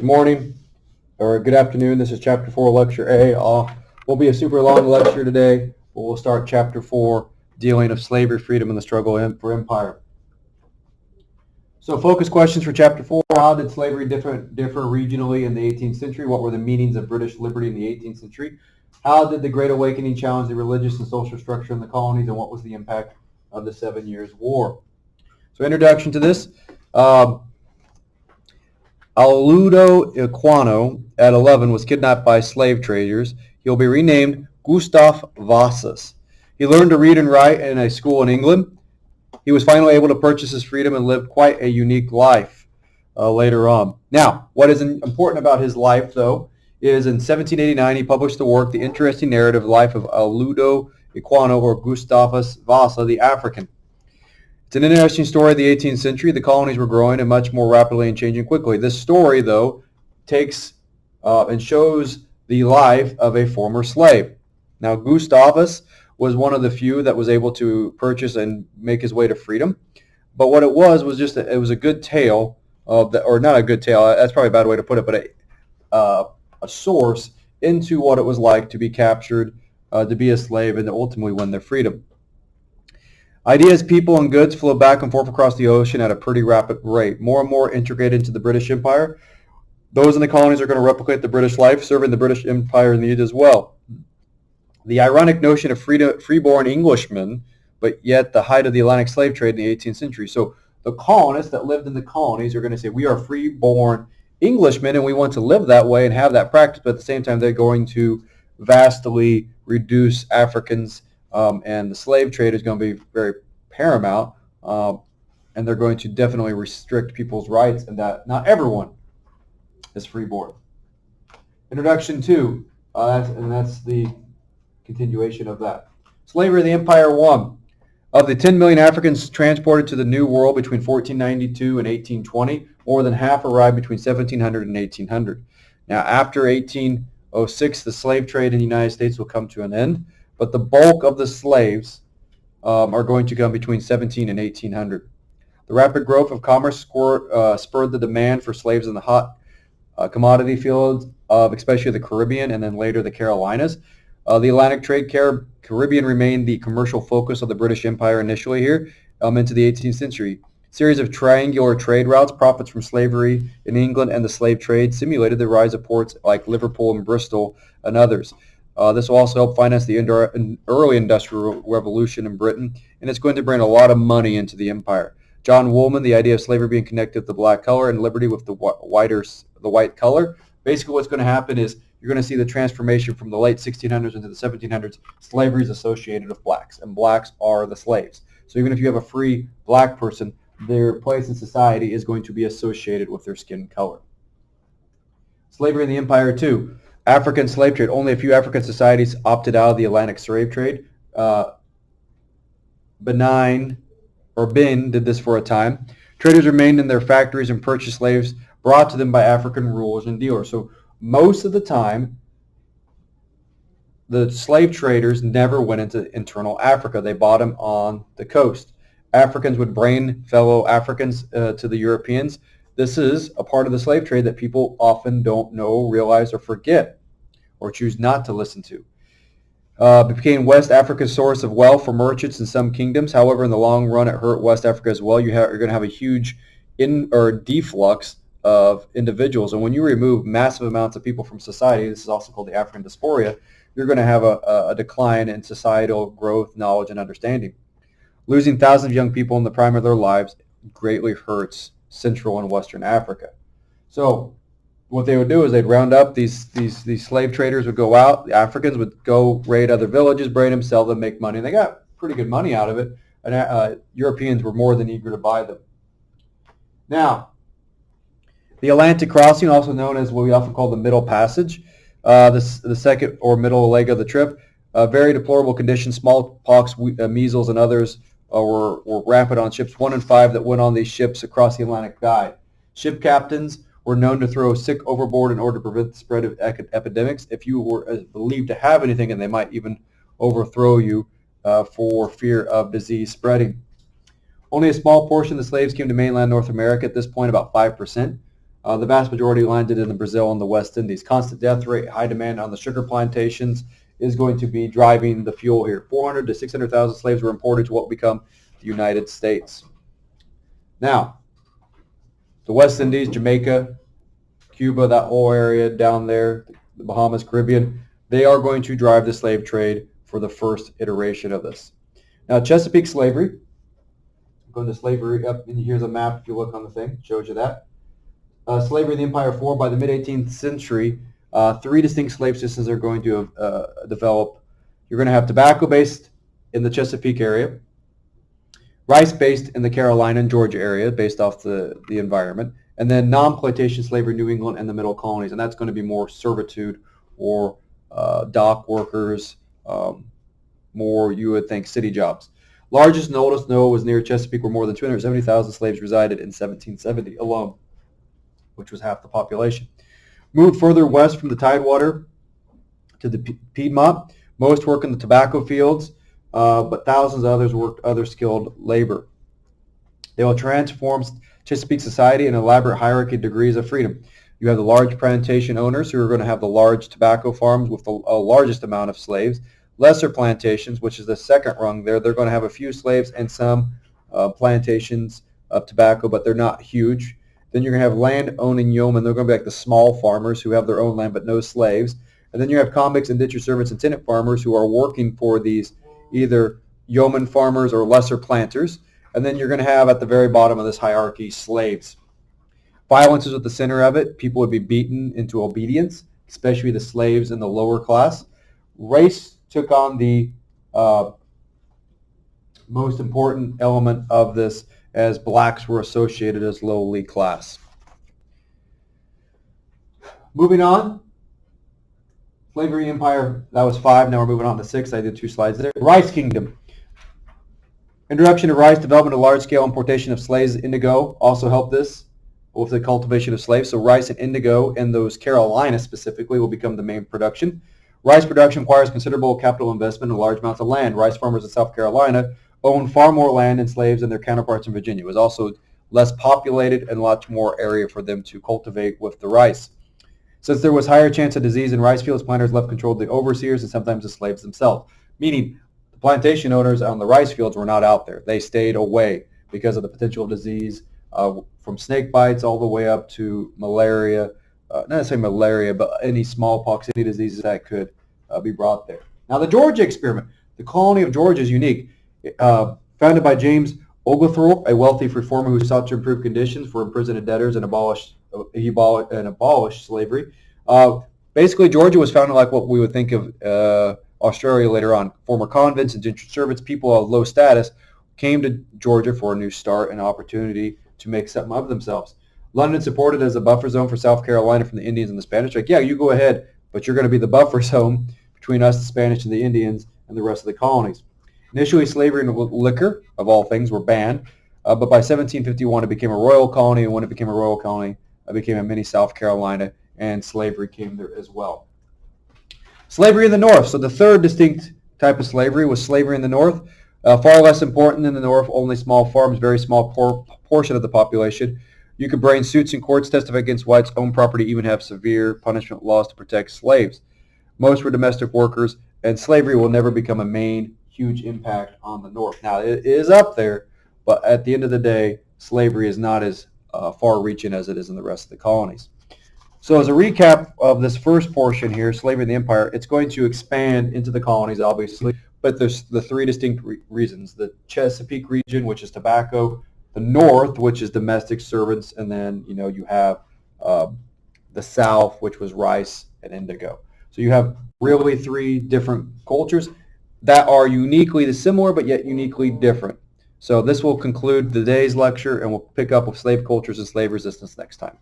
Good morning, or good afternoon. This is Chapter 4, Lecture A. Won't be a super long lecture today, but we'll start Chapter 4, dealing of slavery, freedom, and the struggle for empire. So focus questions for Chapter 4. How did slavery differ regionally in the 18th century? What were the meanings of British liberty in the 18th century? How did the Great Awakening challenge the religious and social structure in the colonies, and what was the impact of the 7 Years' War? So introduction to this. Alaudo Equiano, at 11, was kidnapped by slave traders. He'll be renamed Gustav Vasas. He learned to read and write in a school in England. He was finally able to purchase his freedom and lived quite a unique life later on. Now, what is important about his life, though, is in 1789 he published the work, The Interesting Narrative Life of Alaudo Equiano, or Gustavus Vasa the African. It's an interesting story of the 18th century. The colonies were growing and much more rapidly and changing quickly. This story, though, takes and shows the life of a former slave. Now, Gustavus was one of the few that was able to purchase and make his way to freedom. But what it was just it was a good tale of or not a good tale. That's probably a bad way to put it, but a source into what it was like to be captured, to be a slave, and to ultimately win their freedom. Ideas, people, and goods flow back and forth across the ocean at a pretty rapid rate, more and more integrated into the British Empire. Those in the colonies are going to replicate the British life, serving the British Empire need as well. The ironic notion of freeborn Englishmen, but yet the height of the Atlantic slave trade in the 18th century. So the colonists that lived in the colonies are going to say, we are freeborn Englishmen and we want to live that way and have that practice, but at the same time they're going to vastly reduce Africans, and the slave trade is going to be very paramount, and they're going to definitely restrict people's rights, and that not everyone is freeborn. Introduction 2, that's the continuation of that. Slavery of the Empire 1. Of the 10 million Africans transported to the New World between 1492 and 1820, more than half arrived between 1700 and 1800. Now, after 1806, the slave trade in the United States will come to an end, but the bulk of the slaves are going to come between 17 and 1800. The rapid growth of commerce spurred the demand for slaves in the hot commodity fields of especially the Caribbean and then later the Carolinas. The Atlantic trade, Caribbean remained the commercial focus of the British Empire initially here into the 18th century. A series of triangular trade routes, profits from slavery in England and the slave trade simulated the rise of ports like Liverpool and Bristol and others. This will also help finance the early Industrial Revolution in Britain, and it's going to bring a lot of money into the empire. John Woolman, the idea of slavery being connected with the black color and liberty with the white color. Basically what's going to happen is you're going to see the transformation from the late 1600s into the 1700s. Slavery is associated with blacks, and blacks are the slaves. So even if you have a free black person, their place in society is going to be associated with their skin color. Slavery in the Empire 2. African slave trade. Only a few African societies opted out of the Atlantic slave trade. Benin did this for a time. Traders remained in their factories and purchased slaves brought to them by African rulers and dealers. So most of the time, the slave traders never went into internal Africa. They bought them on the coast. Africans would bring fellow Africans to the Europeans. This is a part of the slave trade that people often don't know, realize, or forget, or choose not to listen to. It became West Africa's source of wealth for merchants in some kingdoms. However, in the long run, it hurt West Africa as well. You're going to have a huge deflux of individuals. And when you remove massive amounts of people from society, this is also called the African diaspora, you're going to have a decline in societal growth, knowledge, and understanding. Losing thousands of young people in the prime of their lives greatly hurts Central and Western Africa. So what they would do is they'd round up these slave traders would go out, the Africans would go raid other villages, braid them, sell them, make money, and they got pretty good money out of it, and Europeans were more than eager to buy them. Now, the Atlantic crossing, also known as what we often call the Middle Passage, the second or middle leg of the trip, very deplorable conditions, smallpox, measles, and others were rampant on ships. 1 in 5 that went on these ships across the Atlantic died. Ship captains were known to throw sick overboard in order to prevent the spread of epidemics. If you were believed to have anything, and they might even overthrow you for fear of disease spreading. Only a small portion of the slaves came to mainland North America at this point, about 5%. The vast majority landed in Brazil and the West Indies. Constant death rate, high demand on the sugar plantations is going to be driving the fuel here. 400 to 600,000 slaves were imported to what will become the United States. Now, the West Indies, Jamaica, Cuba, that whole area down there, the Bahamas, Caribbean, they are going to drive the slave trade for the first iteration of this. Now, Chesapeake slavery, going to slavery up, and here's a map if you look on the thing, shows you that. Slavery in the Empire 4, by the mid-18th century, three distinct slave systems are going to develop. You're going to have tobacco-based in the Chesapeake area, rice-based in the Carolina and Georgia area based off the environment, and then non-plantation slavery in New England and the middle colonies, and that's going to be more servitude or dock workers, more you would think city jobs. Largest notice, though, was near Chesapeake, where more than 270,000 slaves resided in 1770 alone, which was half the population. Moved further west from the Tidewater to the Piedmont. Most work in the tobacco fields, but thousands of others worked other skilled labor. They will transform Chesapeake society in an elaborate hierarchy of degrees of freedom. You have the large plantation owners who are going to have the large tobacco farms with the largest amount of slaves. Lesser plantations, which is the second rung there, they're going to have a few slaves and some plantations of tobacco, but they're not huge. Then you're going to have land-owning yeomen. They're going to be like the small farmers who have their own land but no slaves. And then you have convicts, indentured servants, and tenant farmers who are working for these either yeoman farmers or lesser planters. And then you're going to have at the very bottom of this hierarchy slaves. Violence is at the center of it. People would be beaten into obedience, especially the slaves in the lower class. Race took on the most important element of this, as blacks were associated as lowly class. Moving on, slavery empire, that was 5. Now we're moving on to 6. I did 2 slides there. Rice Kingdom. Introduction of rice, development of large-scale importation of slaves. Indigo also helped this with the cultivation of slaves. So rice and indigo in those Carolinas specifically will become the main production. Rice production requires considerable capital investment and large amounts of land. Rice farmers in South Carolina own far more land and slaves than their counterparts in Virginia. It was also less populated and lots more area for them to cultivate with the rice. Since there was higher chance of disease in rice fields, planters left control of the overseers and sometimes the slaves themselves, meaning the plantation owners on the rice fields were not out there. They stayed away because of the potential disease from snake bites all the way up to malaria, not necessarily malaria, but any smallpox, any diseases that could be brought there. Now, the Georgia experiment. The colony of Georgia is unique. Founded by James Oglethorpe, a wealthy reformer who sought to improve conditions for imprisoned debtors and abolish slavery. Basically, Georgia was founded like what we would think of Australia later on. Former convicts, indentured servants, people of low status came to Georgia for a new start and opportunity to make something of themselves. London supported as a buffer zone for South Carolina from the Indians and the Spanish. Like, yeah, you go ahead, but you're going to be the buffer zone between us, the Spanish, and the Indians and the rest of the colonies. Initially, slavery and liquor, of all things, were banned, but by 1751 it became a royal colony, and when it became a royal colony, it became a mini South Carolina, and slavery came there as well. Slavery in the North. So the third distinct type of slavery was slavery in the North. Far less important in the North, only small farms, very small portion of the population. You could bring suits in courts, testify against whites, own property, even have severe punishment laws to protect slaves. Most were domestic workers, and slavery will never become a main, huge impact on the North. Now, it is up there, but at the end of the day, slavery is not as far-reaching as it is in the rest of the colonies. So as a recap of this first portion here, slavery in the empire, it's going to expand into the colonies, obviously, but there's the 3 distinct reasons. The Chesapeake region, which is tobacco, the North, which is domestic servants, and then you have the South, which was rice and indigo. So you have really 3 different cultures that are uniquely similar but yet uniquely different. So this will conclude today's lecture, and we'll pick up with slave cultures and slave resistance next time.